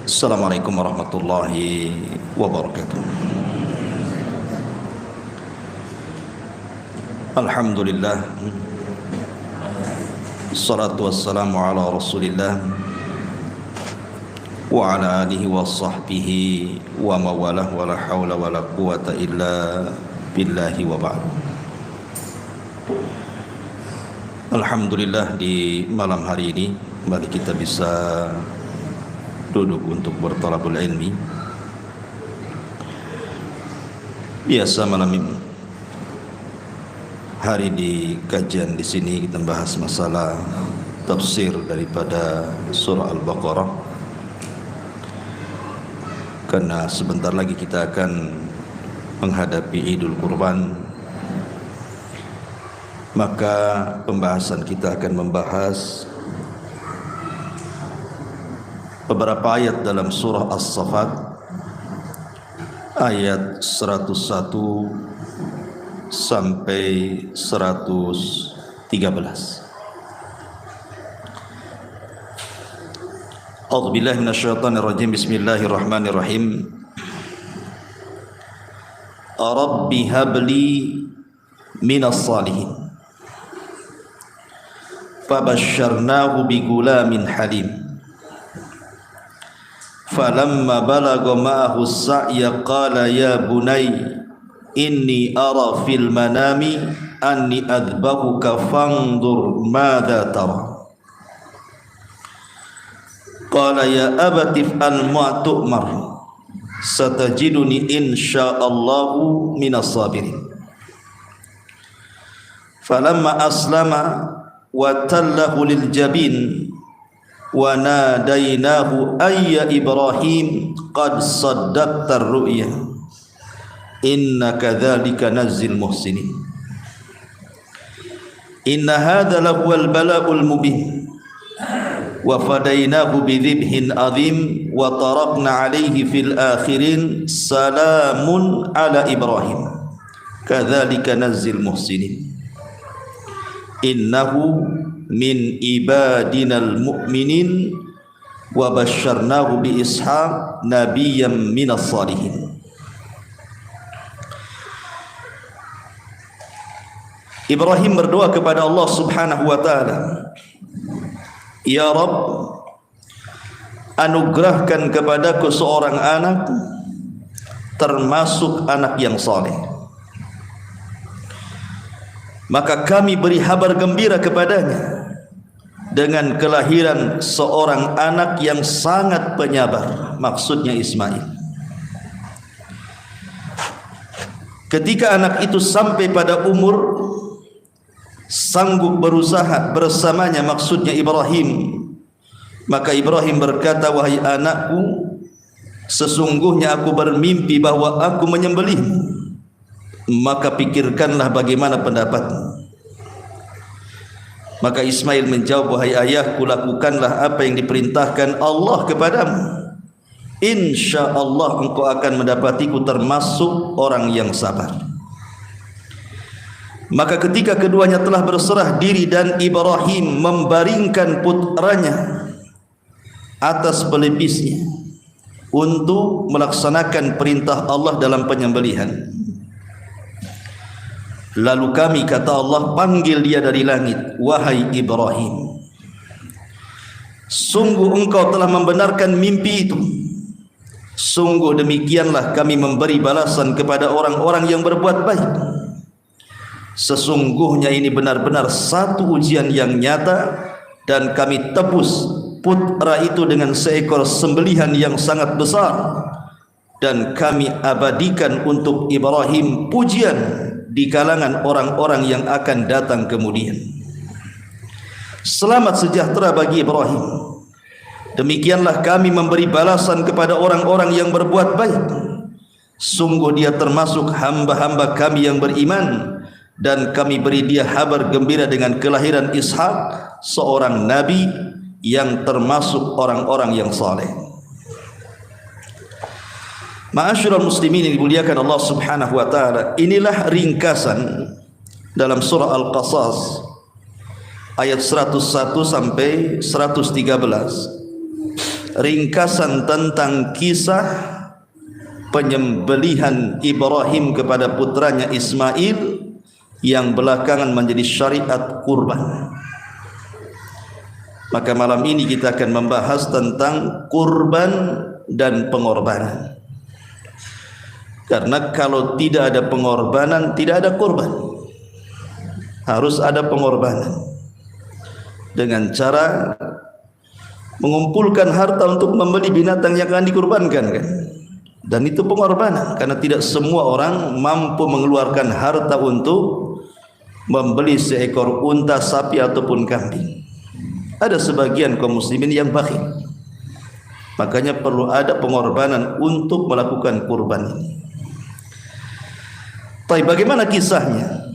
Assalamualaikum warahmatullahi wabarakatuh. Alhamdulillah, salatu wassalamu ala rasulillah wa ala alihi wa sahbihi wa mawalah wa la hawla wa la quwata illa billahi wa ba'd. Alhamdulillah, di malam hari ini kembali kita bisa duduk untuk bertalabul ilmi. Biasa malam ini hari di kajian di sini kita bahas masalah tafsir daripada surah Al-Baqarah, karena sebentar lagi kita akan menghadapi Idul Kurban. Maka pembahasan kita akan membahas beberapa ayat dalam surah As-Saffat, ayat 101 sampai 113. A'udzubillahi minasyaitonirrajim. Bismillahirrahmanirrahim. Rabbi habli minas salihin fabasyarnahu bigulamin halim falamma balagha ma'ahu as-sa'ya qala ya bunay inni ara fil manami anni adbahuka fanzur madza tara qala ya abati if'al ma tu'mar satajiduni insyaallahu minas sabirin. Falamma aslama wa tallahu lil jabin wa nadainahu ayya Ibrahim qad saddaqta ar-ru'ya inna kadzalika nazzil muhsinin inna hadza lahuwal bala'ul mubin wa fadainahu bidhibhin adhim wa tarakna alayhi fil akhirin salamun ala Ibrahim kadzalika nazzil muhsinin innahu min ibadinal mu'minin wa basyarnahu bi ishaq nabiyyan minas salihin. Ibrahim berdoa kepada Allah Subhanahu wa taala, ya Rabb, anugerahkan kepadaku seorang anak, termasuk anak yang saleh. Maka kami beri kabar gembira kepadanya dengan kelahiran seorang anak yang sangat penyabar, maksudnya Ismail. Ketika anak itu sampai pada umur sanggup berusaha bersamanya, maksudnya Ibrahim, maka Ibrahim berkata, wahai anakku, sesungguhnya aku bermimpi bahwa aku menyembelihmu, maka pikirkanlah bagaimana pendapatmu. Maka Ismail menjawab, wahai ayahku, lakukanlah apa yang diperintahkan Allah kepadamu, insyaallah engkau akan mendapatiku termasuk orang yang sabar. Maka ketika keduanya telah berserah diri dan Ibrahim membaringkan putranya atas pelipisnya untuk melaksanakan perintah Allah dalam penyembelihan, lalu kami, kata Allah, panggil dia dari langit, wahai Ibrahim, sungguh engkau telah membenarkan mimpi itu. Sungguh demikianlah kami memberi balasan kepada orang-orang yang berbuat baik. Sesungguhnya ini benar-benar satu ujian yang nyata, dan kami tebus putra itu dengan seekor sembelihan yang sangat besar, dan kami abadikan untuk Ibrahim pujian di kalangan orang-orang yang akan datang kemudian. Selamat sejahtera bagi Ibrahim. Demikianlah kami memberi balasan kepada orang-orang yang berbuat baik. Sungguh dia termasuk hamba-hamba kami yang beriman, dan kami beri dia kabar gembira dengan kelahiran Ishak, seorang nabi yang termasuk orang-orang yang saleh. Ma'asyiral muslimin yang dimuliakan Allah Subhanahu wa taala, inilah ringkasan dalam surah Al-Qasas ayat 101 sampai 113 ringkasan tentang kisah penyembelihan Ibrahim kepada putranya Ismail yang belakangan menjadi syariat kurban. Maka malam ini kita akan membahas tentang kurban dan pengorbanan. Karena kalau tidak ada pengorbanan, tidak ada kurban. Harus ada pengorbanan dengan cara mengumpulkan harta untuk membeli binatang yang akan dikurbankan, kan? Dan itu pengorbanan, karena tidak semua orang mampu mengeluarkan harta untuk membeli seekor unta, sapi ataupun kambing. Ada sebagian kaum muslimin yang bakhil, makanya perlu ada pengorbanan untuk melakukan kurban ini. Tapi bagaimana kisahnya?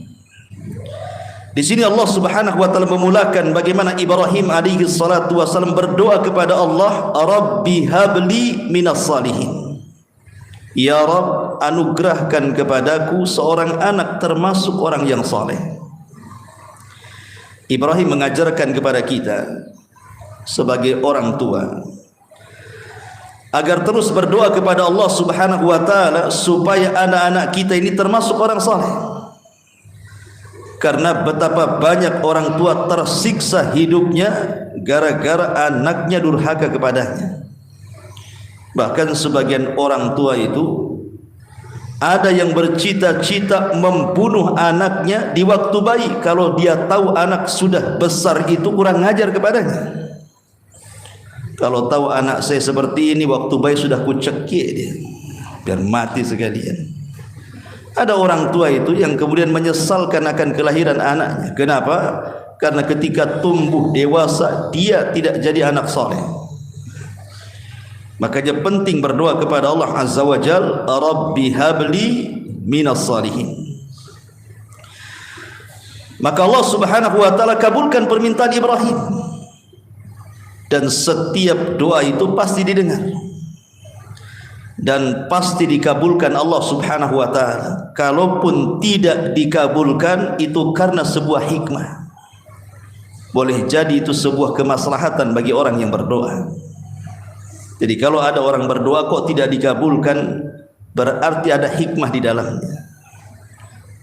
Di sini Allah Subhanahu wa taala memulakan bagaimana Ibrahim alaihi salatu wasallam berdoa kepada Allah, Rabbi habli minas salihin. Ya Rabb, anugerahkan kepadaku seorang anak termasuk orang yang saleh. Ibrahim mengajarkan kepada kita sebagai orang tua agar terus berdoa kepada Allah Subhanahu wa taala supaya anak-anak kita ini termasuk orang saleh. Karena betapa banyak orang tua tersiksa hidupnya gara-gara anaknya durhaka kepadanya. Bahkan sebagian orang tua itu ada yang bercita-cita membunuh anaknya di waktu bayi kalau dia tahu anak sudah besar itu kurang ngajar kepadanya. Kalau tahu anak saya seperti ini waktu bayi sudah kucekik dia, biar mati sekalian. Ada orang tua itu yang kemudian menyesalkan akan kelahiran anaknya. Kenapa? Karena ketika tumbuh dewasa dia tidak jadi anak soleh. Makanya penting berdoa kepada Allah Azza wa Jal, Rabbi habli minas salihin. Maka Allah Subhanahu wa taala kabulkan permintaan Ibrahim, dan setiap doa itu pasti didengar dan pasti dikabulkan Allah Subhanahu wa taala. Kalaupun tidak dikabulkan itu karena sebuah hikmah. Boleh jadi itu sebuah kemaslahatan bagi orang yang berdoa. Jadi kalau ada orang berdoa kok tidak dikabulkan, berarti ada hikmah di dalamnya.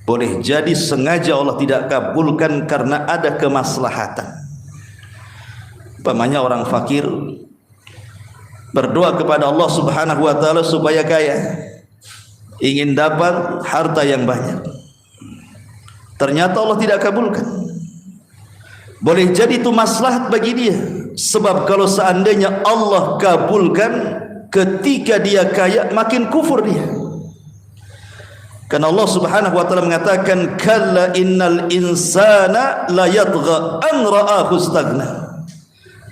Boleh jadi sengaja Allah tidak kabulkan karena ada kemaslahatan. Umpamanya orang fakir berdoa kepada Allah Subhanahu wa taala supaya kaya, ingin dapat harta yang banyak. Ternyata Allah tidak kabulkan. Boleh jadi itu maslahat bagi dia. Sebab kalau seandainya Allah kabulkan, ketika dia kaya makin kufur dia. Karena Allah Subhanahu wa taala mengatakan, kalla innal insana la yatgha an ra'ahu istaghna.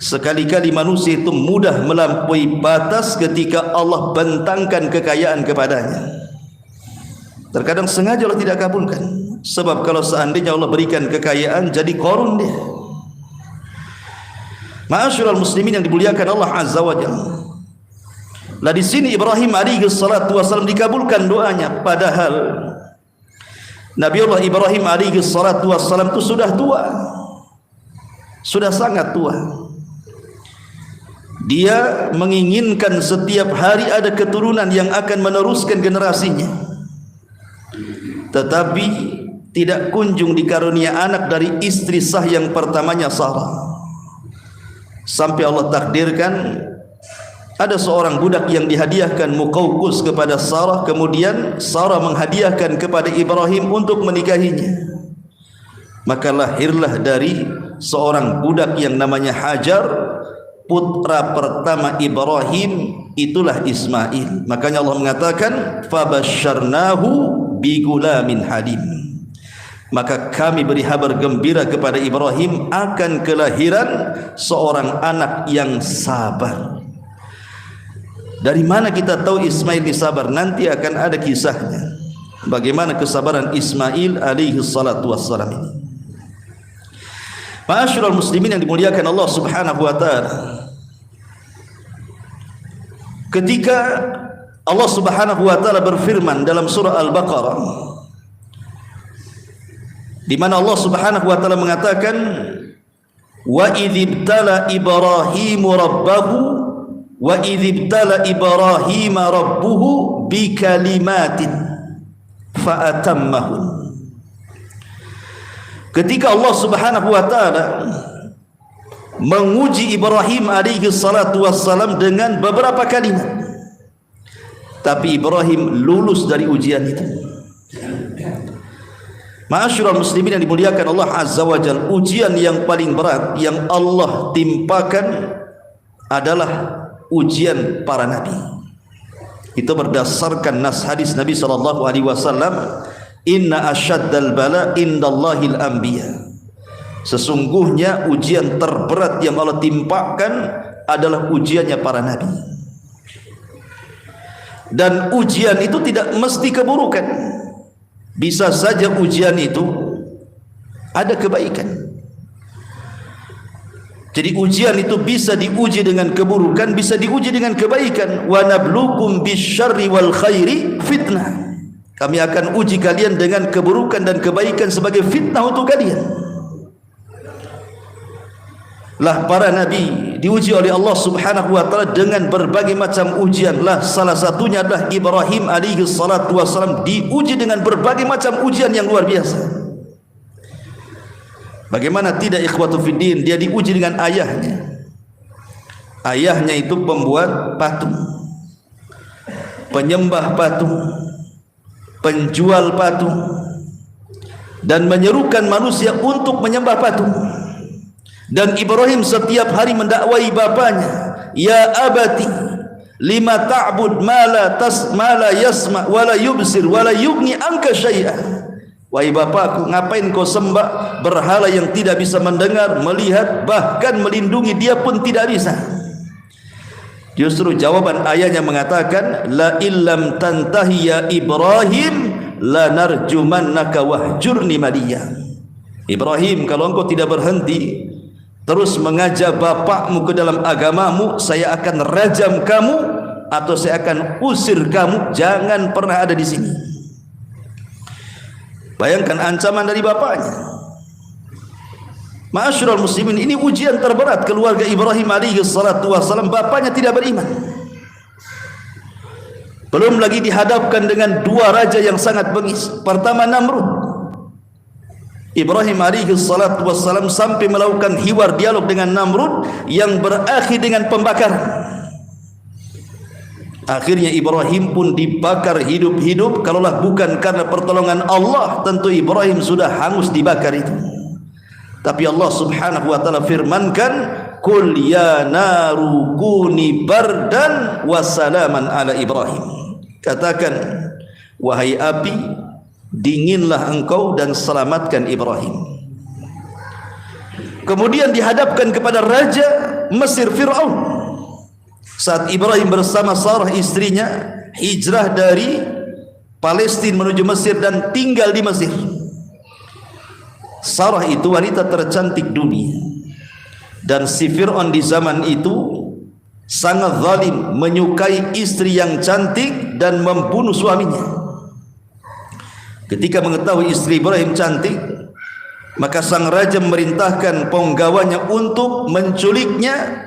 Sekali-kali manusia itu mudah melampaui batas ketika Allah bentangkan kekayaan kepadanya. Terkadang sengaja Allah tidak kabulkan. Sebab kalau seandainya Allah berikan kekayaan, jadi korun dia. Ma'asyiral muslimin yang dimuliakan Allah Azza wa Jalla. Lah di sini Ibrahim alaihi salatu wasallam dikabulkan doanya, padahal Nabiullah Ibrahim alaihi salatu wasallam itu sudah tua. Sudah sangat tua. Dia menginginkan setiap hari ada keturunan yang akan meneruskan generasinya. Tetapi tidak kunjung dikarunia anak dari istri sah yang pertamanya Sarah. Sampai Allah takdirkan ada seorang budak yang dihadiahkan Muqawqus kepada Sarah, kemudian Sarah menghadiahkan kepada Ibrahim untuk menikahinya. Maka lahirlah dari seorang budak yang namanya Hajar, putra pertama Ibrahim, itulah Ismail. Makanya Allah mengatakan fabasyarnahu bigulamin halim. Maka kami beri kabar gembira kepada Ibrahim akan kelahiran seorang anak yang sabar. Dari mana kita tahu Ismail ini sabar? Nanti akan ada kisahnya. Bagaimana kesabaran Ismail alaihi salatu wassalam ini. Ma'asyiral muslimin yang dimuliakan Allah Subhanahu wa taala. Ketika Allah Subhanahu wa taala berfirman dalam surah Al-Baqarah, di mana Allah Subhanahu wa taala mengatakan, wa idzibtala Ibrahimu rabbahu wa idzibtala Ibrahim rabbuhu bikalimatin fa atammahun. Ketika Allah Subhanahu wa taala menguji Ibrahim alaihi salatu wassalam dengan beberapa kalimat, tapi Ibrahim lulus dari ujian itu. Ma'asyiral muslimin yang dimuliakan Allah Azza wa Jalla, ujian yang paling berat yang Allah timpakan adalah ujian para nabi. Itu berdasarkan nas hadis Nabi sallallahu alaihi wasallam, inna asyaddal bala indallahil anbiya. Sesungguhnya ujian terberat yang Allah timpakan adalah ujiannya para nabi. Dan ujian itu tidak mesti keburukan. Bisa saja ujian itu ada kebaikan. Jadi ujian itu bisa diuji dengan keburukan, bisa diuji dengan kebaikan. Wa nabluukum bisyarri wal khairi fitnah. Kami akan uji kalian dengan keburukan dan kebaikan sebagai fitnah untuk kalian. Lah para nabi diuji oleh Allah Subhanahu wa taala dengan berbagai macam ujian. Lah salah satunya adalah Ibrahim alaihi salatu wasallam diuji dengan berbagai macam ujian yang luar biasa. Bagaimana tidak ikhwatu fiddin, dia diuji dengan ayahnya. Ayahnya itu pembuat patung, penyembah patung, penjual patung, dan menyerukan manusia untuk menyembah patung. Dan Ibrahim setiap hari mendakwai bapaknya, ya abati lima ta'bud ma la yasma wa la yubsir wa la yughni anka syai'a. Wahai bapakku, ngapain kau sembah berhala yang tidak bisa mendengar, melihat, bahkan melindungi dia pun tidak bisa. Justru jawaban ayahnya mengatakan, la illam tantahi ya Ibrahim la narjumannaka wahjurni maliya. Ibrahim, kalau engkau tidak berhenti terus mengajak bapakmu ke dalam agamamu, saya akan rajam kamu atau saya akan usir kamu, jangan pernah ada di sini. Bayangkan ancaman dari bapaknya. Ma'asyiral muslimin, ini ujian terberat keluarga Ibrahim alaihi salatu wasallam. Bapaknya tidak beriman. Belum lagi dihadapkan dengan dua raja yang sangat bengis. Pertama Namrud. Ibrahim alaihi salatu wassalam sampai melakukan hiwar dialog dengan Namrud yang berakhir dengan pembakaran. Akhirnya Ibrahim pun dibakar hidup-hidup. Kalaulah bukan karena pertolongan Allah, tentu Ibrahim sudah hangus dibakar itu. Tapi Allah Subhanahu wa taala firmankan, "Qul ya naru kuni bardan wa salaman ala Ibrahim." Katakan, wahai api, dinginlah engkau dan selamatkan Ibrahim. Kemudian dihadapkan kepada raja Mesir Fir'aun. Saat Ibrahim bersama Sarah istrinya hijrah dari Palestina menuju Mesir dan tinggal di Mesir. Sarah itu wanita tercantik dunia. Dan si Fir'aun di zaman itu sangat zalim, menyukai istri yang cantik dan membunuh suaminya. Ketika mengetahui istri Ibrahim cantik, maka sang raja memerintahkan penggawanya untuk menculiknya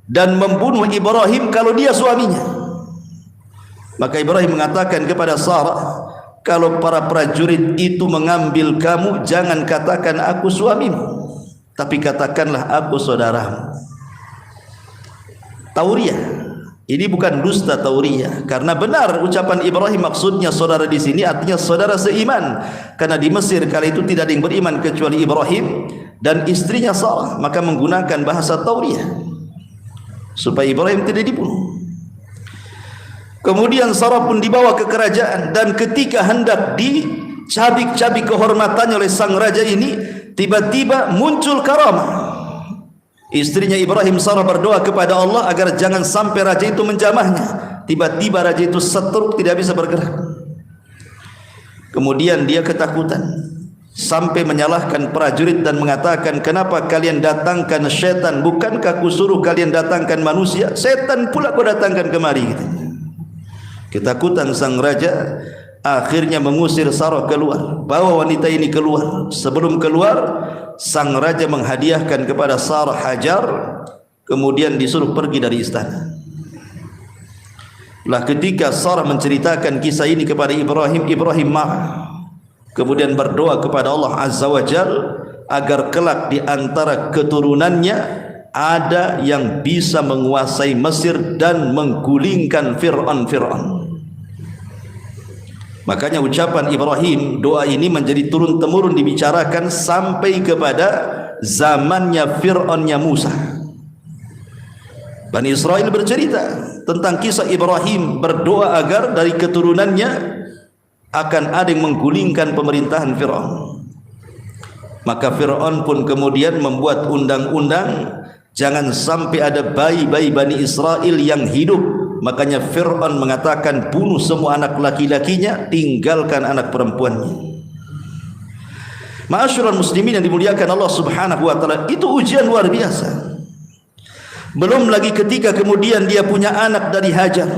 dan membunuh Ibrahim kalau dia suaminya. Maka Ibrahim mengatakan kepada Sarah, kalau para prajurit itu mengambil kamu, jangan katakan aku suamimu, tapi katakanlah aku saudaramu. Tauriah. Ini bukan dusta tauriah, karena benar ucapan Ibrahim, maksudnya saudara di sini artinya saudara seiman. Karena di Mesir kala itu tidak ada yang beriman kecuali Ibrahim dan istrinya Sarah, maka menggunakan bahasa tauriah supaya Ibrahim tidak dibunuh. Kemudian Sarah pun dibawa ke kerajaan, dan ketika hendak dicabik-cabik kehormatannya oleh sang raja ini, tiba-tiba muncul karamah. Istrinya Ibrahim, Sarah, berdoa kepada Allah agar jangan sampai raja itu menjamahnya. Tiba-tiba raja itu setruk, tidak bisa bergerak. Kemudian dia ketakutan sampai menyalahkan prajurit dan mengatakan, kenapa kalian datangkan setan? Bukankah aku suruh kalian datangkan manusia? Setan pula kau datangkan kemari. Ketakutan sang raja akhirnya mengusir Sarah keluar, bawa wanita ini keluar. Sebelum keluar, sang raja menghadiahkan kepada Sarah hajar, kemudian disuruh pergi dari istana. Lah ketika Sarah menceritakan kisah ini kepada Ibrahim, Ibrahim marah. Kemudian berdoa kepada Allah Azza wa Jal agar kelak di antara keturunannya ada yang bisa menguasai Mesir dan menggulingkan Fir'aun. Makanya ucapan Ibrahim, doa ini menjadi turun-temurun dibicarakan sampai kepada zamannya Fir'aunnya Musa. Bani Israel bercerita tentang kisah Ibrahim berdoa agar dari keturunannya akan ada yang menggulingkan pemerintahan Fir'aun. Maka Fir'aun pun kemudian membuat undang-undang jangan sampai ada bayi-bayi Bani Israel yang hidup. Makanya Fir'aun mengatakan bunuh semua anak laki-lakinya, tinggalkan anak perempuannya. Ma'asyiral muslimin yang dimuliakan Allah Subhanahu wa taala, itu ujian luar biasa. Belum lagi ketika kemudian dia punya anak dari Hajar.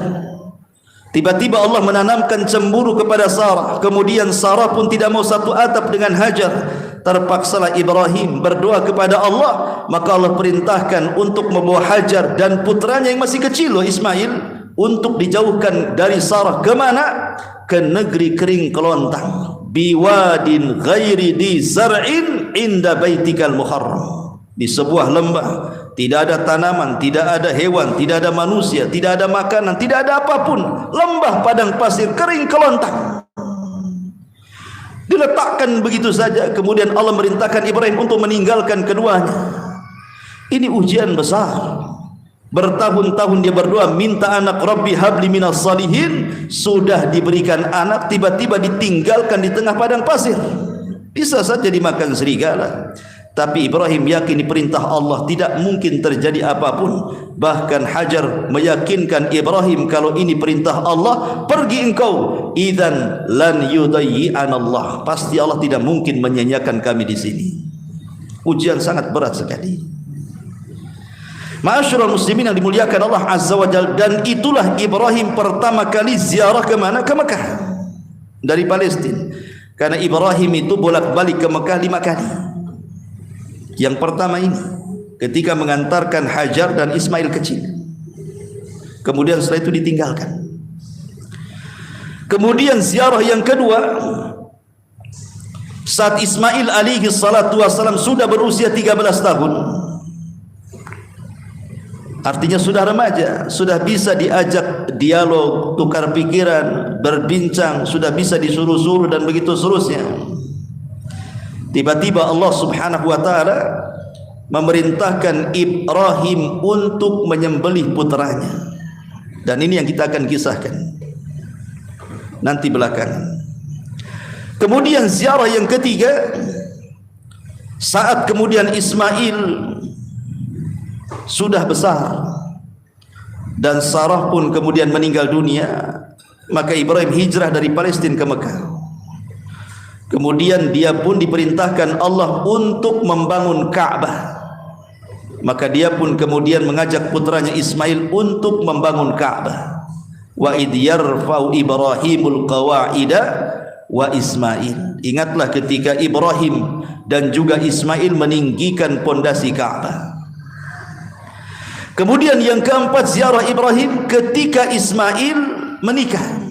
Tiba-tiba Allah menanamkan cemburu kepada Sarah. Kemudian Sarah pun tidak mau satu atap dengan Hajar. Terpaksalah Ibrahim berdoa kepada Allah. Maka Allah perintahkan untuk membawa Hajar dan putranya yang masih kecil Ismail untuk dijauhkan dari Sarah. Kemana? Ke negeri kering kelontang. Biwadin ghairi di zar'in inda baitikal muharram. Di sebuah lembah, tidak ada tanaman, tidak ada hewan, tidak ada manusia, tidak ada makanan, tidak ada apapun. Lembah padang pasir kering kelontang. Diletakkan begitu saja. Kemudian Allah merintahkan Ibrahim untuk meninggalkan keduanya. Ini ujian besar. Bertahun-tahun dia berdoa, minta anak, Rabbi habli minas salihin. Sudah diberikan anak, tiba-tiba ditinggalkan di tengah padang pasir. Bisa saja dimakan serigala. Tapi Ibrahim yakin perintah Allah, tidak mungkin terjadi apapun. Bahkan Hajar meyakinkan Ibrahim, kalau ini perintah Allah, pergi engkau. Idzan lan yudayyi'an Allah. Pasti Allah tidak mungkin menyanyiakan kami di sini. Ujian sangat berat sekali. Ma'asyiral muslimin yang dimuliakan Allah Azza wa Jalla, dan itulah Ibrahim pertama kali ziarah ke mana? Ke Mekah dari Palestina. Karena Ibrahim itu bolak-balik ke Mekah 5 kali. Yang pertama ini ketika mengantarkan Hajar dan Ismail kecil. Kemudian setelah itu ditinggalkan. Kemudian ziarah yang kedua saat Ismail alaihi salatu wasalam sudah berusia 13 tahun. Artinya sudah remaja, sudah bisa diajak dialog, tukar pikiran, berbincang, sudah bisa disuruh-suruh dan begitu seterusnya. Tiba-tiba Allah Subhanahu wa taala memerintahkan Ibrahim untuk menyembelih putranya. Dan ini yang kita akan kisahkan nanti belakangan. Kemudian ziarah yang ketiga, saat kemudian Ismail sudah besar dan Sarah pun kemudian meninggal dunia, maka Ibrahim hijrah dari Palestina ke Mekah. Kemudian dia pun diperintahkan Allah untuk membangun Ka'bah. Maka dia pun kemudian mengajak putranya Ismail untuk membangun Ka'bah. Wa idh yarfa'u Ibrahimul qawa'ida wa Ismail. Ingatlah ketika Ibrahim dan juga Ismail meninggikan pondasi Ka'bah. Kemudian yang keempat, ziarah Ibrahim ketika Ismail menikah.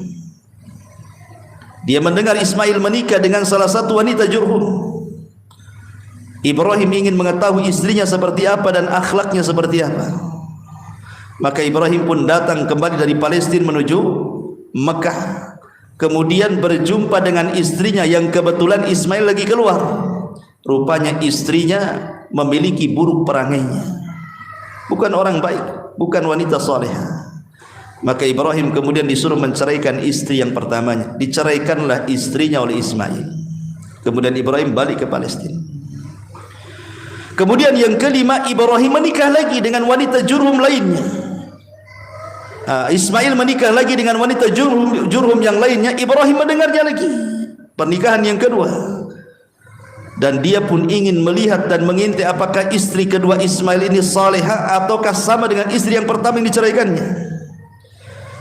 Dia mendengar Ismail menikah dengan salah satu wanita Jurhum. Ibrahim ingin mengetahui istrinya seperti apa dan akhlaknya seperti apa. Maka Ibrahim pun datang kembali dari Palestina menuju Mekah. Kemudian berjumpa dengan istrinya yang kebetulan Ismail lagi keluar. Rupanya istrinya memiliki buruk perangainya. Bukan orang baik, bukan wanita salehah. Maka Ibrahim kemudian disuruh menceraikan istri yang pertamanya. Diceraikanlah istrinya oleh Ismail. Kemudian Ibrahim balik ke Palestina. Kemudian yang kelima, Ibrahim menikah lagi dengan wanita Jurhum lainnya. Ismail menikah lagi dengan wanita Jurhum yang lainnya. Ibrahim mendengarnya lagi. Pernikahan yang kedua. Dan dia pun ingin melihat dan mengintip apakah istri kedua Ismail ini salehah ataukah sama dengan istri yang pertama yang diceraikannya.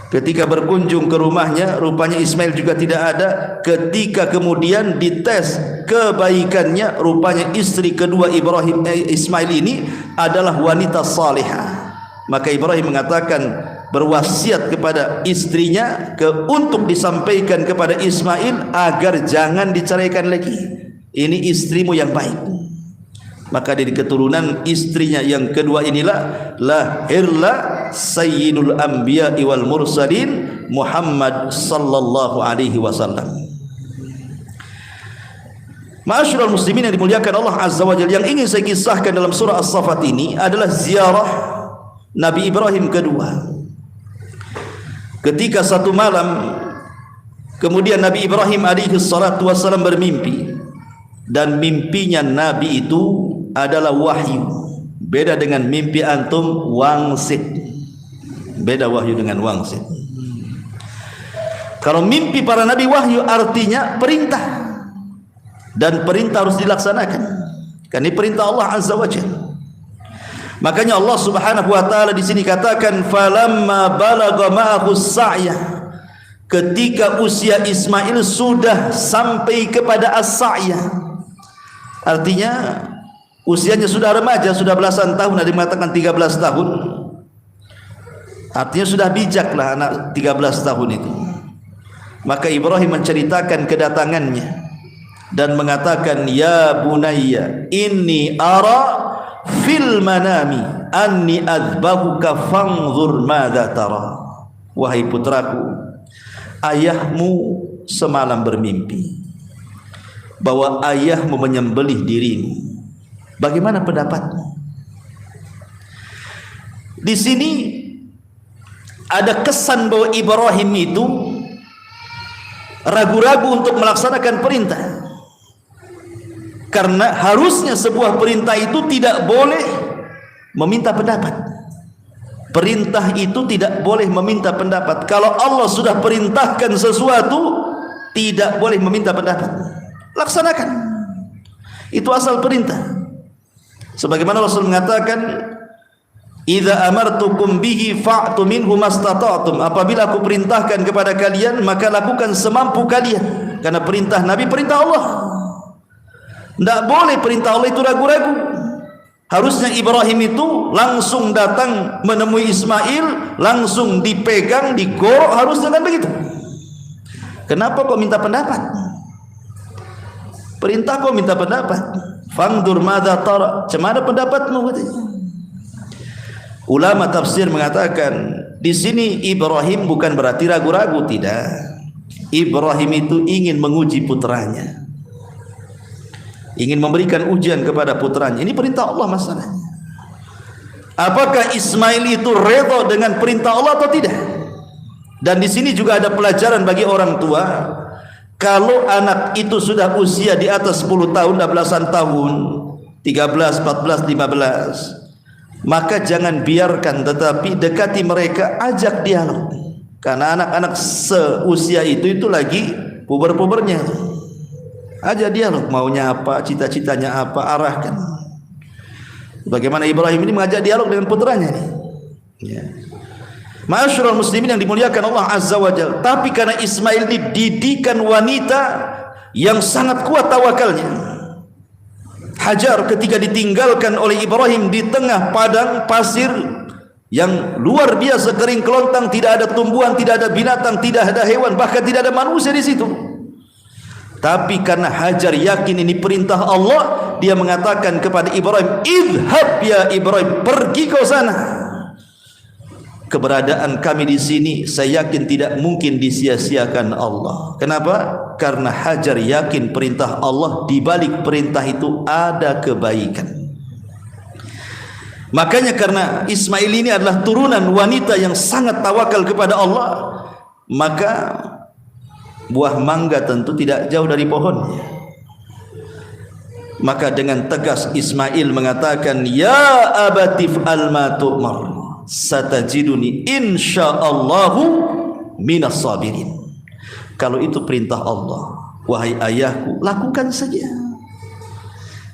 Ketika berkunjung ke rumahnya, rupanya Ismail juga tidak ada. Ketika kemudian dites kebaikannya, rupanya istri kedua Ismail ini adalah wanita salihah. Maka Ibrahim mengatakan, berwasiat kepada istrinya untuk disampaikan kepada Ismail agar jangan diceraikan lagi. Ini istrimu yang baik. Maka dari keturunan istrinya yang kedua inilah lahirlah sayyidul anbiya wal mursalin Muhammad sallallahu alaihi wasallam. Ma'asyiral muslimin yang dimuliakan Allah Azza wa Jalla, yang ingin saya kisahkan dalam surah As-Saffat ini adalah ziarah Nabi Ibrahim kedua. Ketika satu malam kemudian Nabi Ibrahim alaihi salatu wasallam bermimpi, dan mimpinya Nabi itu adalah wahyu. Beda dengan mimpi antum wangsit. Beda wahyu dengan wangsit. Kalau mimpi para nabi wahyu artinya perintah, dan perintah harus dilaksanakan. Karena ini perintah Allah Azza wa Jalla. Makanya Allah Subhanahu wa taala di sini katakan falamma balagha ma'ahu sa'ya, ketika usia Ismail sudah sampai kepada as-sa'ya. Artinya usianya sudah remaja, sudah belasan tahun, ada yang mengatakan 13 tahun. Artinya sudah bijaklah anak 13 tahun itu. Maka Ibrahim menceritakan kedatangannya dan mengatakan, ya bunayya inni ara fil manami anni adzbahuka fanzur madza tara. Wahai putraku, ayahmu semalam bermimpi bahwa ayahmu menyembelih dirimu. Bagaimana pendapatmu? Di sini ada kesan bahwa Ibrahim itu ragu-ragu untuk melaksanakan perintah. Karena harusnya sebuah perintah itu tidak boleh meminta pendapat. Perintah itu tidak boleh meminta pendapat. Kalau Allah sudah perintahkan sesuatu, tidak boleh meminta pendapat. Laksanakan. Itu asal perintah. Sebagaimana Rasul mengatakan, idza amartukum bihi fa'tu minhu mastata'tum. Apabila aku perintahkan kepada kalian, maka lakukan semampu kalian. Karena perintah Nabi perintah Allah. Tidak boleh perintah Allah itu ragu-ragu. Harusnya Ibrahim itu langsung datang menemui Ismail, langsung dipegang, digorok, harusnya kan begitu. Kenapa kok minta pendapat? Perintah kok minta pendapat? Fangdur madza tara. Cemana pendapatmu? Ulama tafsir mengatakan di sini Ibrahim bukan berarti ragu-ragu, tidak. Ibrahim itu ingin menguji putranya, ingin memberikan ujian kepada putranya. Ini perintah Allah masalahnya. Apakah Ismail itu redha dengan perintah Allah atau tidak? Dan di sini juga ada pelajaran bagi orang tua. Kalau anak itu sudah usia di atas 10 tahun, 12 tahun, 13, 14, 15, maka jangan biarkan, tetapi dekati mereka, ajak dialog. Karena anak-anak seusia itu lagi puber-pubernya. Ajak dialog, maunya apa, cita-citanya apa, arahkan. Bagaimana Ibrahim ini mengajak dialog dengan putranya nih. Ya. Ma'asyiral muslimin yang dimuliakan Allah Azza wa Jalla. Tapi karena Ismail ini didikan wanita yang sangat kuat tawakalnya. Hajar ketika ditinggalkan oleh Ibrahim di tengah padang pasir yang luar biasa kering kelontang, tidak ada tumbuhan, tidak ada binatang, tidak ada hewan, bahkan tidak ada manusia di situ. Tapi karena Hajar yakin ini perintah Allah, dia mengatakan kepada Ibrahim, idhab ya Ibrahim, pergi kau sana. Keberadaan kami di sini saya yakin tidak mungkin disia-siakan Allah. Kenapa? Karena Hajar yakin perintah Allah, di balik perintah itu ada kebaikan. Makanya karena Ismail ini adalah turunan wanita yang sangat tawakal kepada Allah, maka buah mangga tentu tidak jauh dari pohonnya. Maka dengan tegas Ismail mengatakan, ya abatif al-ma tu'mar, satajiduni insyaallahu minas sabirin. Kalau itu perintah Allah, wahai ayahku, lakukan saja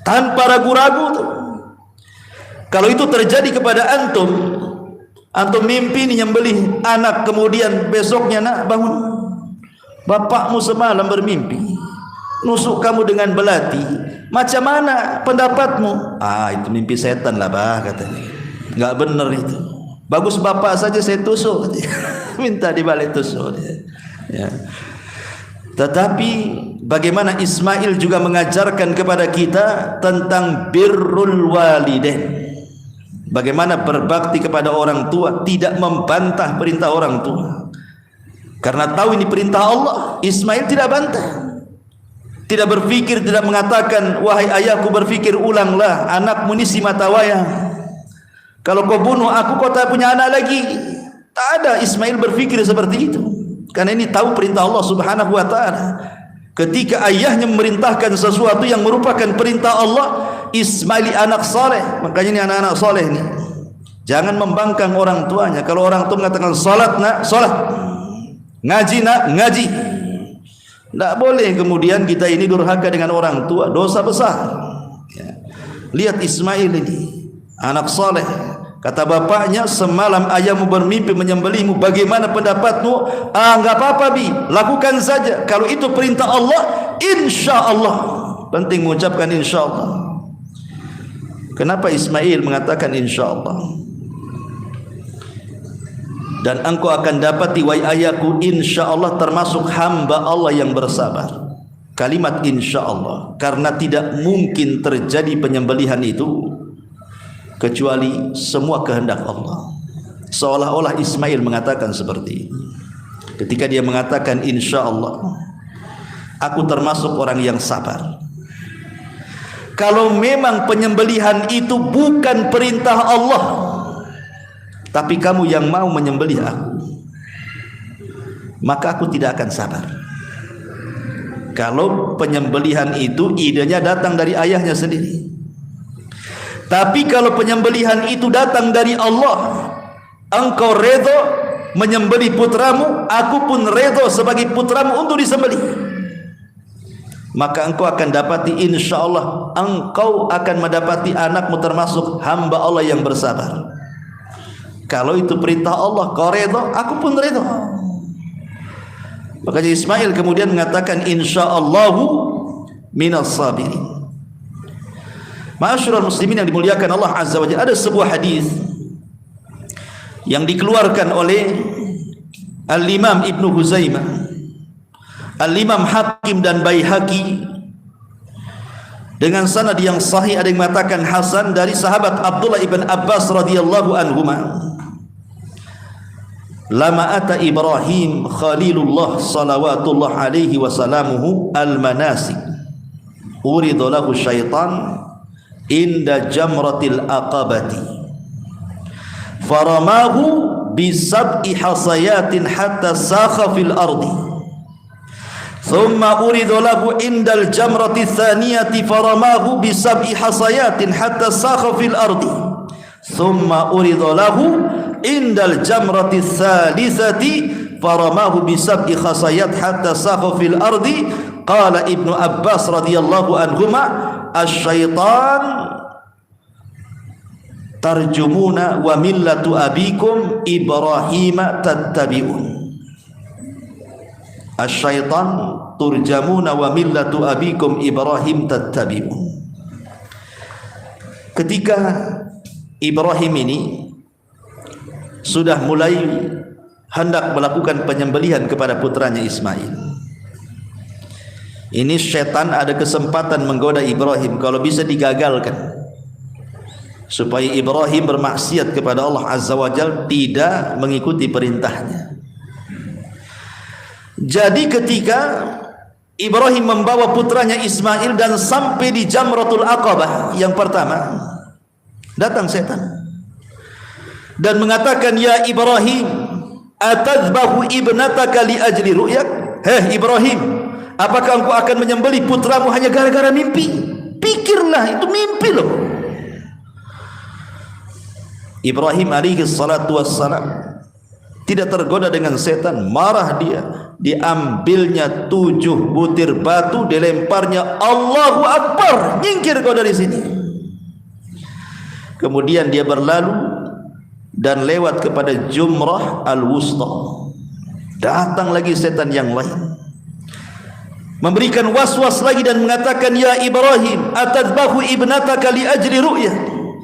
tanpa ragu-ragu. Kalau itu terjadi kepada antum, antum mimpi nyembelih anak, kemudian besoknya, nak bangun, bapakmu semalam bermimpi nusuk kamu dengan belati, macam mana pendapatmu? Ah, itu mimpi setan lah bah, katanya. Enggak benar itu. Bagus bapak saja saya tusuk. Minta dibalik tusuk dia. Ya. Tetapi bagaimana Ismail juga mengajarkan kepada kita tentang birrul walidain. Bagaimana berbakti kepada orang tua, tidak membantah perintah orang tua. Karena tahu ini perintah Allah, Ismail tidak bantah. Tidak berpikir, tidak mengatakan, wahai ayahku berpikir ulanglah, anakmu ini si mata wayang. Kalau kau bunuh aku, kau tak punya anak lagi. Tak ada Ismail berpikir seperti itu. Karena ini tahu perintah Allah Subhanahu wa ta'ala. Ketika ayahnya memerintahkan sesuatu yang merupakan perintah Allah, Ismail anak saleh. Makanya ini anak-anak saleh ini. Jangan membangkang orang tuanya. Kalau orang tua mengatakan salat nak, salat. Ngaji nak, ngaji. Tidak boleh kemudian kita ini durhaka dengan orang tua, dosa besar. Ya. Lihat Ismail ini, anak saleh. Kata bapaknya, semalam ayahmu bermimpi menyembelihmu, bagaimana pendapatmu? Enggak apa-apa bi, lakukan saja. Kalau itu perintah Allah, insya Allah. Penting mengucapkan insya Allah. Kenapa Ismail mengatakan insya Allah? Dan engkau akan dapati wahai ayahku, insya Allah termasuk hamba Allah yang bersabar. Kalimat insya Allah, karena tidak mungkin terjadi penyembelihan itu kecuali semua kehendak Allah. Seolah-olah Ismail mengatakan seperti ini. Ketika dia mengatakan insya Allah, aku termasuk orang yang sabar. Kalau memang penyembelihan itu bukan perintah Allah, tapi kamu yang mau menyembelih aku, maka aku tidak akan sabar. Kalau penyembelihan itu idenya datang dari ayahnya sendiri. Tapi kalau penyembelihan itu datang dari Allah, engkau redha menyembelih putramu, aku pun redha sebagai putramu untuk disembelih, maka engkau akan dapati insya Allah engkau akan mendapati anakmu termasuk hamba Allah yang bersabar. Kalau itu perintah Allah, kau redha, aku pun redha. Makanya Ismail kemudian mengatakan insyaallahu minas sabirin. Ma'asyiral muslimin yang dimuliakan Allah Azza wa Jalla, ada sebuah hadis yang dikeluarkan oleh Al-Imam Ibnu Huzaimah, Al-Imam Hakim dan Baihaqi dengan sanad yang sahih. Ada yang mengatakan hasan dari sahabat Abdullah ibn Abbas radhiyallahu anhuma. Lama ata Ibrahim Khalilullah salawatullah alaihi wasalamuhu al-manasik, urida lahu syaitan inda jamratil aqabati, faramahu bisab'i hasayatin hatta sakha fil ardi, thumma urida lahu indal jamrati thaniyati, faramahu bisab'i hasayatin hatta sakha fil ardi, thumma urida lahu indal jamrati thalithati, faramahu bisab'i khasayat hatta sakha fil ardi. Qala Ibnu Abbas radhiyallahu anhuma, asy-syaitan tarjumuna wa millatu abikum Ibrahim tattabi'un. Asy-syaitan turjamuna wa millatu abikum Ibrahim tattabi'un. Ketika Ibrahim ini sudah mulai hendak melakukan penyembelihan kepada putranya Ismail, ini setan ada kesempatan menggoda Ibrahim, kalau bisa digagalkan supaya Ibrahim bermaksiat kepada Allah Azza wa Jalla, tidak mengikuti perintahnya. Jadi ketika Ibrahim membawa putranya Ismail dan sampai di Jamratul Aqabah yang pertama, datang setan dan mengatakan, ya Ibrahim, atadhbahu ibnataka li ajli ru'yak? Hei Ibrahim, apakah engkau akan menyembelih putramu hanya gara-gara mimpi? Pikirlah, itu mimpi loh. Ibrahim alaihi salatu wassalam tidak tergoda dengan setan, marah dia. Diambilnya 7 butir batu, dilemparnya, Allahu Akbar, nyingkir kau dari sini. Kemudian dia berlalu dan lewat kepada Jumrah Al-Wusta. Datang lagi setan yang lain, memberikan was-was lagi dan mengatakan, ya Ibrahim, atadbahu ibnataka li ajli ru'ya?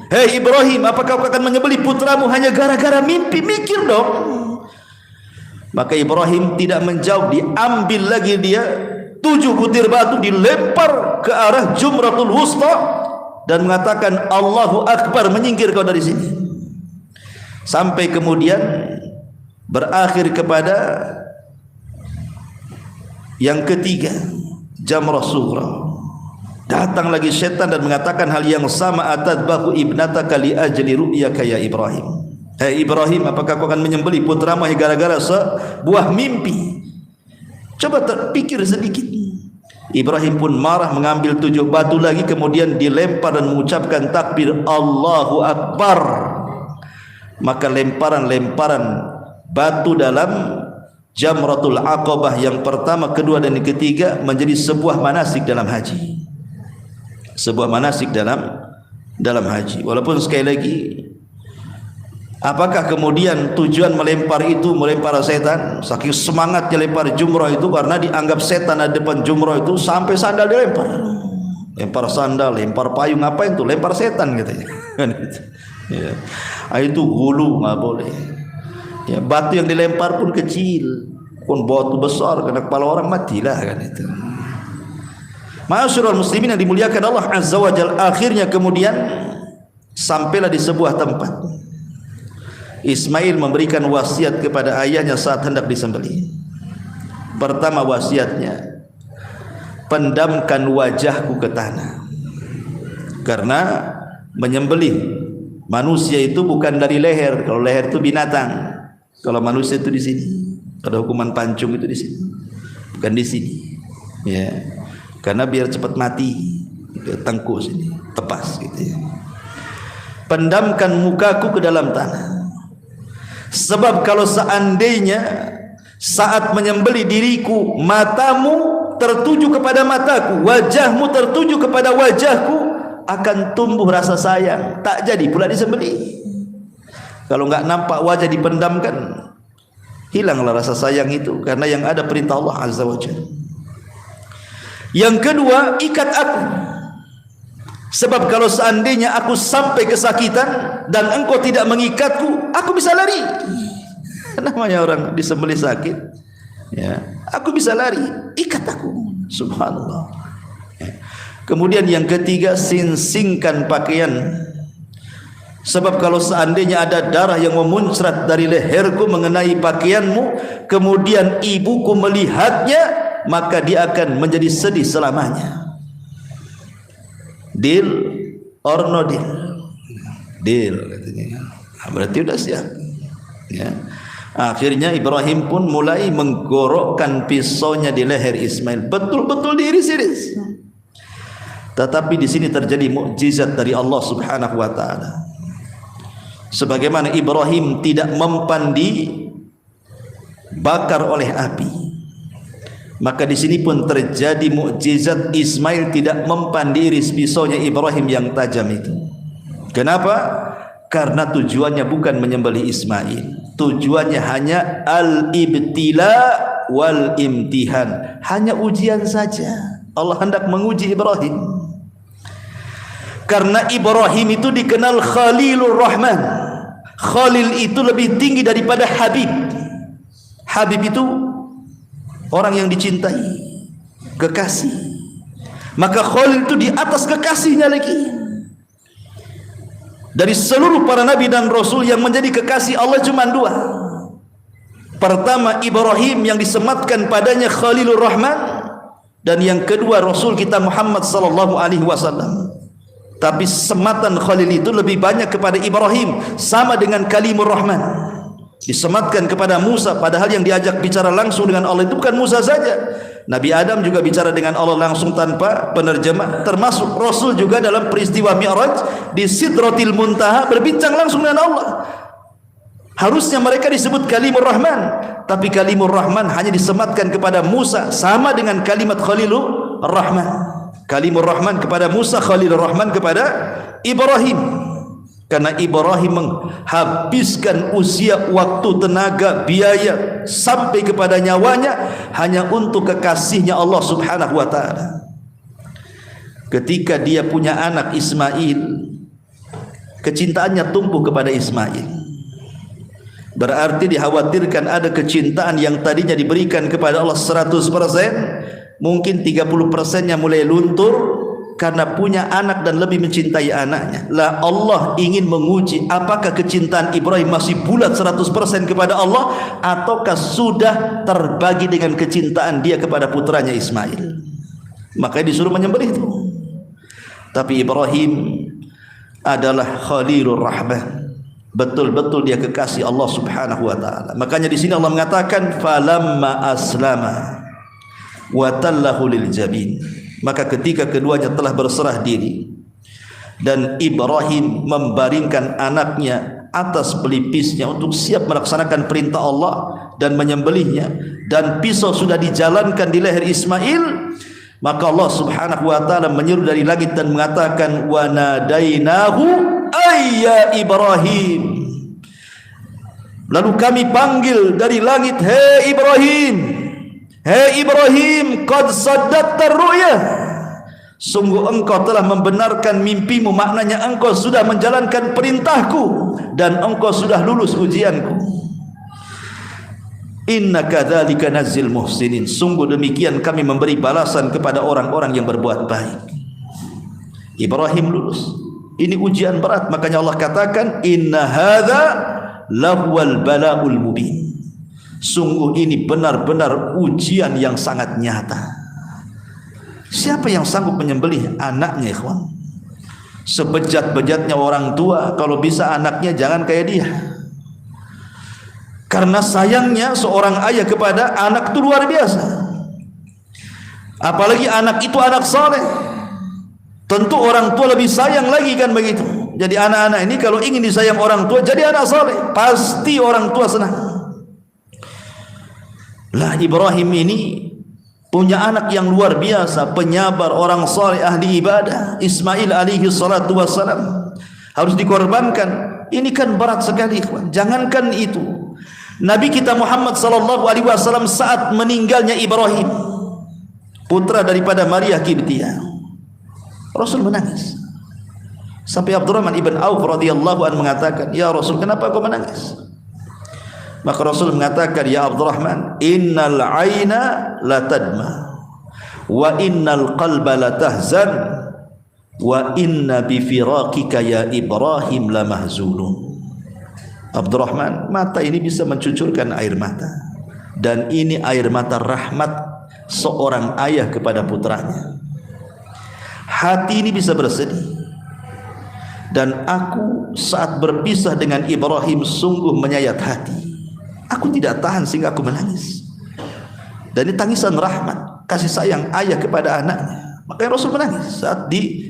Hei Ibrahim, apakah kau akan menyembelih putramu hanya gara-gara mimpi? Mikir dong. Maka Ibrahim tidak menjawab, diambil lagi dia 7 butir batu, dilempar ke arah Jumratul Wusta dan mengatakan Allahu Akbar, menyingkir kau dari sini. Sampai kemudian berakhir kepada yang ketiga, Jamrah Sughra. Datang lagi syaitan dan mengatakan hal yang sama, atadbahu ibnataka li ajli ru'yaka ya Ibrahim. Hei Ibrahim, apakah kau akan menyembelih putramu gara-gara sebuah mimpi? Coba terpikir sedikit. Ibrahim pun marah, mengambil 7 batu lagi, kemudian dilempar dan mengucapkan takbir Allahu Akbar. Maka lemparan-lemparan batu dalam Jamratul Aqabah yang pertama, kedua dan yang ketiga menjadi sebuah manasik dalam haji. Sebuah manasik dalam haji. Walaupun sekali lagi, apakah kemudian tujuan melempar itu melempar setan? Saking semangatnya lempar jumrah itu, karena dianggap setan ada depan jumrah itu, sampai sandal dilempar. Lempar sandal, lempar payung, apa itu? Lempar setan katanya. Ya. Itu hulu, nggak boleh. Ya, batu yang dilempar pun kecil, pun batu besar kena kepala orang, matilah kan itu. Ma'asyiral muslimin yang dimuliakan Allah Azza wa Jalla, akhirnya kemudian sampailah di sebuah tempat. Ismail memberikan wasiat kepada ayahnya saat hendak disembelih. Pertama wasiatnya, pendamkan wajahku ke tanah. Karena menyembelih manusia itu bukan dari leher. Kalau leher itu binatang, kalau manusia itu di sini. Ada hukuman pancung itu di sini, bukan di sini. Ya, karena biar cepat mati, ke tengkuk sini, tepas gitu ya. Pendamkan mukaku ke dalam tanah. Sebab kalau seandainya saat menyembelih diriku, matamu tertuju kepada mataku, wajahmu tertuju kepada wajahku, akan tumbuh rasa sayang, tak jadi pula disembelih. Kalau enggak nampak wajah dipendamkan, hilanglah rasa sayang itu, karena yang ada perintah Allah Azza wa Jalla. Yang kedua, ikat aku. Sebab kalau seandainya aku sampai kesakitan dan engkau tidak mengikatku, aku bisa lari. Namanya orang disembelih sakit, ya, aku bisa lari, ikat aku. Subhanallah. Kemudian yang ketiga, singsingkan pakaian. Sebab kalau seandainya ada darah yang memuncrat dari leherku mengenai pakaianmu, kemudian ibuku melihatnya, maka dia akan menjadi sedih selamanya. Deal or no deal? Deal katanya. Berarti sudah siap. Ya. Akhirnya Ibrahim pun mulai menggorokkan pisaunya di leher Ismail, betul-betul diiris-iris. Tetapi di sini terjadi mukjizat dari Allah Subhanahu wa taala. Sebagaimana Ibrahim tidak mempan dibakar oleh api, maka di sini pun terjadi mukjizat. Ismail tidak mempan diiris pisaunya Ibrahim yang tajam itu. Kenapa? Karena tujuannya bukan menyembelih Ismail. Tujuannya hanya al-ibtila wal imtihan, hanya ujian saja. Allah hendak menguji Ibrahim. Karena Ibrahim itu dikenal Khalilur Rahman. Khalil itu lebih tinggi daripada Habib. Habib itu orang yang dicintai, kekasih. Maka Khalil itu di atas kekasihnya lagi. Dari seluruh para nabi dan rasul yang menjadi kekasih Allah cuma 2. Pertama Ibrahim yang disematkan padanya Khalilur Rahman, dan yang kedua Rasul kita Muhammad sallallahu alaihi wasallam. Tapi sematan Khalil itu lebih banyak kepada Ibrahim, sama dengan Kalimur Rahman. Disematkan kepada Musa, padahal yang diajak bicara langsung dengan Allah itu bukan Musa saja. Nabi Adam juga bicara dengan Allah langsung tanpa penerjemah. Termasuk Rasul juga dalam peristiwa Mi'raj di Sidratil Muntaha berbincang langsung dengan Allah. Harusnya mereka disebut Kalimur Rahman, tapi Kalimur Rahman hanya disematkan kepada Musa, sama dengan kalimat Khalilur Rahman. Kalimur Rahman kepada Musa, Khalilur Rahman kepada Ibrahim. Karena Ibrahim menghabiskan usia, waktu, tenaga, biaya sampai kepada nyawanya hanya untuk kekasihnya Allah Subhanahu wa taala. Ketika dia punya anak Ismail, kecintaannya tumbuh kepada Ismail. Berarti dikhawatirkan ada kecintaan yang tadinya diberikan kepada Allah 100%, mungkin 30%-nya mulai luntur karena punya anak dan lebih mencintai anaknya. Lah Allah ingin menguji apakah kecintaan Ibrahim masih bulat 100% kepada Allah, ataukah sudah terbagi dengan kecintaan dia kepada putranya Ismail. Makanya disuruh menyembelih itu. Tapi Ibrahim adalah Khalilur Rahman, betul-betul dia kekasih Allah Subhanahu wa taala. Makanya di sini Allah mengatakan falamma aslama wa tallahu lil jabin. Maka ketika keduanya telah berserah diri dan Ibrahim membaringkan anaknya atas pelipisnya untuk siap melaksanakan perintah Allah dan menyembelihnya, dan pisau sudah dijalankan di leher Ismail, maka Allah Subhanahu wa taala menyeru dari langit dan mengatakan wa nadainahu ayya Ibrahim. Lalu kami panggil dari langit, hei Ibrahim, hei Ibrahim, qad saddaqta ru'ya, sungguh engkau telah membenarkan mimpimu. Maknanya engkau sudah menjalankan perintahku dan engkau sudah lulus ujianku. Inna kadzalika nazzil muhsinin, sungguh demikian kami memberi balasan kepada orang-orang yang berbuat baik. Ibrahim lulus. Ini ujian berat, makanya Allah katakan inna hadza lahwal balaul mubin. Sungguh ini benar-benar ujian yang sangat nyata. Siapa yang sanggup menyembelih anaknya, ikhwan? Sebejat-bejatnya orang tua, kalau bisa anaknya jangan kayak dia. Karena sayangnya seorang ayah kepada anak itu luar biasa. Apalagi anak itu anak saleh. Tentu orang tua lebih sayang lagi, kan begitu. Jadi anak-anak ini kalau ingin disayang orang tua, jadi anak saleh, pasti orang tua senang. Lah Ibrahim ini punya anak yang luar biasa, penyabar, orang saleh, ahli ibadah. Ismail alaihi salatu wassalam harus dikorbankan. Ini kan berat sekali, jangankan itu. Nabi kita Muhammad sallallahu alaihi wasallam saat meninggalnya Ibrahim, putra daripada Maria Kibtiyah, Rasul menangis. Sampai Abdurrahman ibn Auf radhiyallahu anhu mengatakan, "Ya Rasul, kenapa kau menangis?" Maka Rasul mengatakan, "Ya Abdurrahman, innal aina la tadma wa innal qalba la tahzan wa inna bi firaqika ya Ibrahim la mahzunun." Abdurrahman, mata ini bisa mencucurkan air mata, dan ini air mata rahmat seorang ayah kepada putranya. Hati ini bisa bersedih, dan aku saat berpisah dengan Ibrahim sungguh menyayat hati. Aku tidak tahan sehingga aku menangis. Dan ini tangisan rahmat, kasih sayang ayah kepada anaknya. Makanya Rasul menangis saat di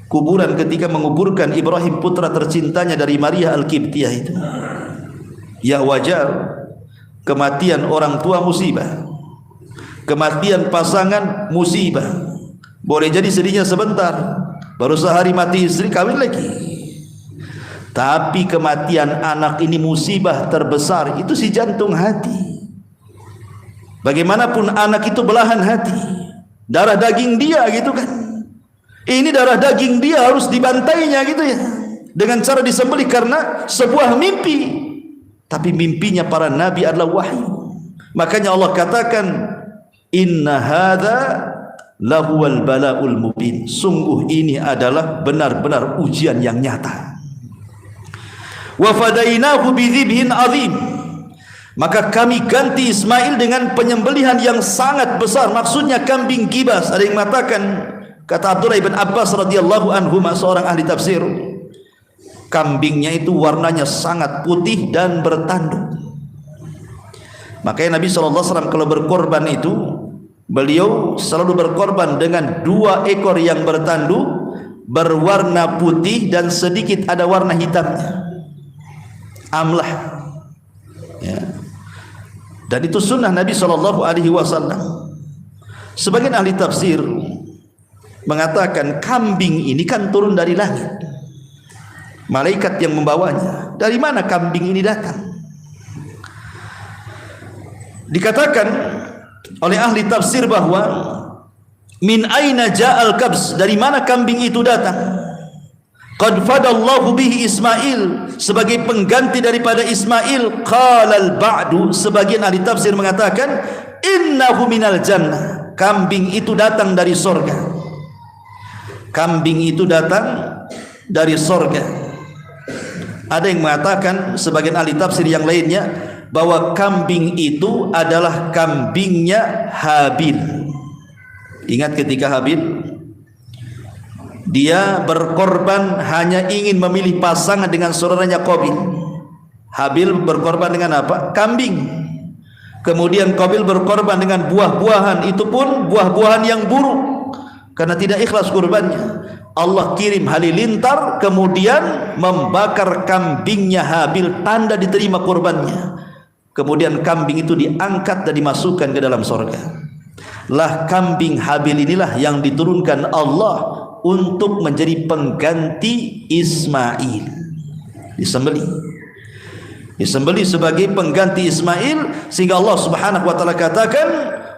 kuburan ketika menguburkan Ibrahim putra tercintanya dari Maria Al-Kibtiyah itu. Ya wajar, kematian orang tua musibah, kematian pasangan musibah. Boleh jadi sedihnya sebentar, baru sehari mati istri, kawin lagi. Tapi kematian anak ini musibah terbesar, itu si jantung hati. Bagaimanapun anak itu belahan hati, darah daging dia gitu kan. Ini darah daging dia harus dibantainya gitu ya, dengan cara disembelih karena sebuah mimpi. Tapi mimpinya para nabi adalah wahyu. Makanya Allah katakan inna hadza lahuwal balaul mubin, sungguh ini adalah benar-benar ujian yang nyata. Wa fadainahu bidzibhin azim, maka kami ganti Ismail dengan penyembelihan yang sangat besar. Maksudnya kambing kibas. Ada yang mengatakan, kata Abdullah ibn Abbas radhiyallahu anhu, seorang ahli tafsir, kambingnya itu warnanya sangat putih dan bertanduk. Makanya Nabi SAW kalau berkorban itu, beliau selalu berkorban dengan 2 ekor yang bertanduk, berwarna putih dan sedikit ada warna hitamnya, amlah ya. Dan itu sunnah Nabi SAW. Sebagian ahli tafsir mengatakan kambing ini kan turun dari langit, malaikat yang membawanya. Dari mana kambing ini datang? Dikatakan oleh ahli tafsir bahwa min aina ja'al kabs, dari mana kambing itu datang? qad fadallahu bihi Ismail, sebagai pengganti daripada Ismail. Qala al-ba'du, sebagian ahli tafsir mengatakan innahu minal jannah, kambing itu datang dari sorga. Kambing itu datang dari sorga. Ada yang mengatakan, sebagian ahli tafsir yang lainnya, bahwa kambing itu adalah kambingnya Habil. Ingat ketika Habil dia berkorban hanya ingin memilih pasangan dengan saudaranya Qabil. Habil berkorban dengan apa? Kambing. Kemudian Qabil berkorban dengan buah-buahan, itu pun buah-buahan yang buruk karena tidak ikhlas kurbannya. Allah kirim halilintar, kemudian membakar kambingnya Habil, tanda diterima kurbannya. Kemudian kambing itu diangkat dan dimasukkan ke dalam surga. Lah kambing Habil inilah yang diturunkan Allah untuk menjadi pengganti Ismail. Disembelih sebagai pengganti Ismail, sehingga Allah Subhanahu wa taala katakan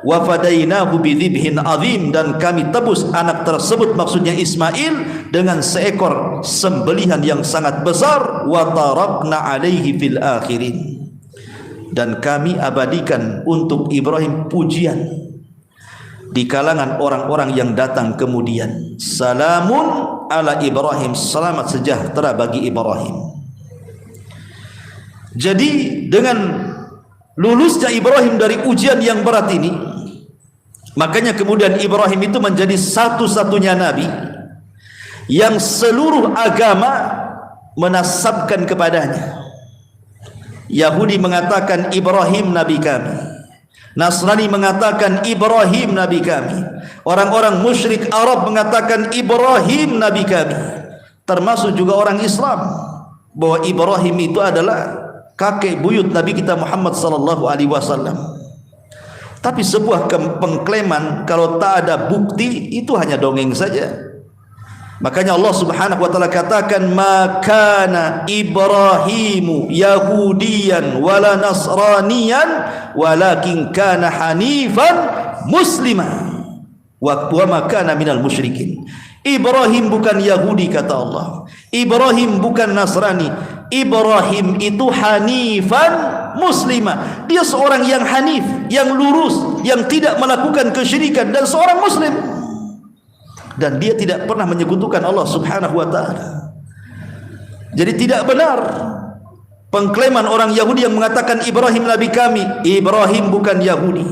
wa fadainahu bidzibhin azim, dan kami tebus anak tersebut, maksudnya Ismail, dengan seekor sembelihan yang sangat besar. Wa tarakna alaihi fil akhirin, dan kami abadikan untuk Ibrahim pujian di kalangan orang-orang yang datang kemudian. Salamun ala Ibrahim, selamat sejahtera bagi Ibrahim. Jadi dengan lulusnya Ibrahim dari ujian yang berat ini, makanya kemudian Ibrahim itu menjadi satu-satunya nabi yang seluruh agama menasabkan kepadanya. Yahudi mengatakan Ibrahim nabi kami, Nasrani mengatakan Ibrahim nabi kami, orang-orang musyrik Arab mengatakan Ibrahim nabi kami, termasuk juga orang Islam, bahwa Ibrahim itu adalah kakek buyut Nabi kita Muhammad sallallahu alaihi wasallam. Tapi sebuah pengklaim kalau tak ada bukti itu hanya dongeng saja. Makanya Allah Subhanahu wa taala katakan makana Ibrahimu yahudiyan wala nasraniyan walakin kana hanifan musliman wa makana minal musyrikin. Ibrahim bukan Yahudi kata Allah, Ibrahim bukan Nasrani, Ibrahim itu hanifan muslimah. Dia seorang yang hanif, yang lurus, yang tidak melakukan kesyirikan, dan seorang muslim. Dan dia tidak pernah menyekutukan Allah Subhanahu wa taala. Jadi tidak benar pengklaiman orang Yahudi yang mengatakan Ibrahim nabi kami. Ibrahim bukan Yahudi.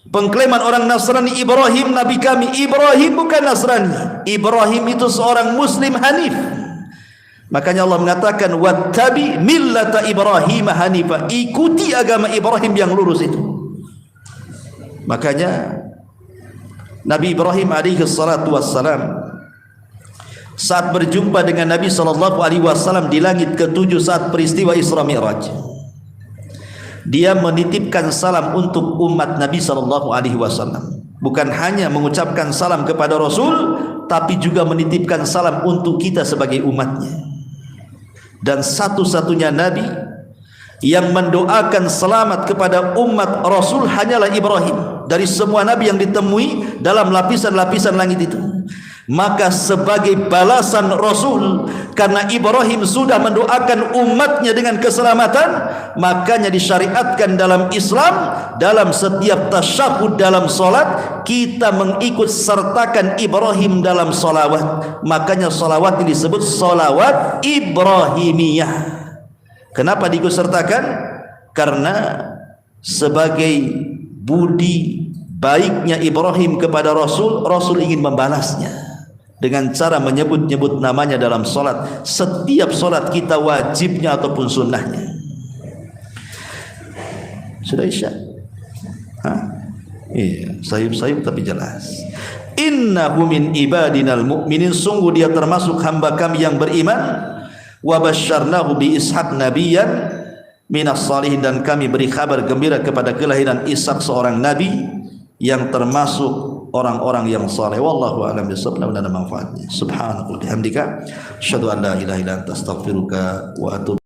Pengklaiman orang Nasrani, Ibrahim nabi kami. Ibrahim bukan Nasrani. Ibrahim itu seorang muslim hanif. Makanya Allah mengatakan wattabi millata Ibrahim hanifa, ikuti agama Ibrahim yang lurus itu. Makanya Nabi Ibrahim alaihi salatu wassalam saat berjumpa dengan Nabi sallallahu alaihi wasallam di langit ke-7 saat peristiwa Isra Mi'raj, dia menitipkan salam untuk umat Nabi sallallahu alaihi wasallam. Bukan hanya mengucapkan salam kepada Rasul, tapi juga menitipkan salam untuk kita sebagai umatnya. Dan satu-satunya Nabi yang mendoakan selamat kepada umat Rasul hanyalah Ibrahim dari semua Nabi yang ditemui dalam lapisan-lapisan langit itu. Maka sebagai balasan Rasul, karena Ibrahim sudah mendoakan umatnya dengan keselamatan, makanya disyariatkan dalam Islam, dalam setiap tasyahud dalam solat, kita mengikut sertakan Ibrahim dalam solawat. Makanya solawat ini disebut solawat Ibrahimiyah. Kenapa diikut sertakan? Karena sebagai budi baiknya Ibrahim kepada Rasul, Rasul ingin membalasnya dengan cara menyebut-nyebut namanya dalam solat. Setiap solat kita wajibnya ataupun sunnahnya. Sudah isya? Iya, sayup-sayup tapi jelas. Innahu min ibadinal mu'minin, sungguh dia termasuk hamba kami yang beriman. Wa basyarnahu bi Ishaq nabiyyan minas salihin, dan kami beri kabar gembira kepada kelahiran Ishaq seorang nabi yang termasuk orang-orang yang saleh. Wallahu a'lam bishawab. Mudah-mudahan manfaatnya. Subhanallah bihamdika asyhadu an la ilaha illa anta astaghfiruka wa atubu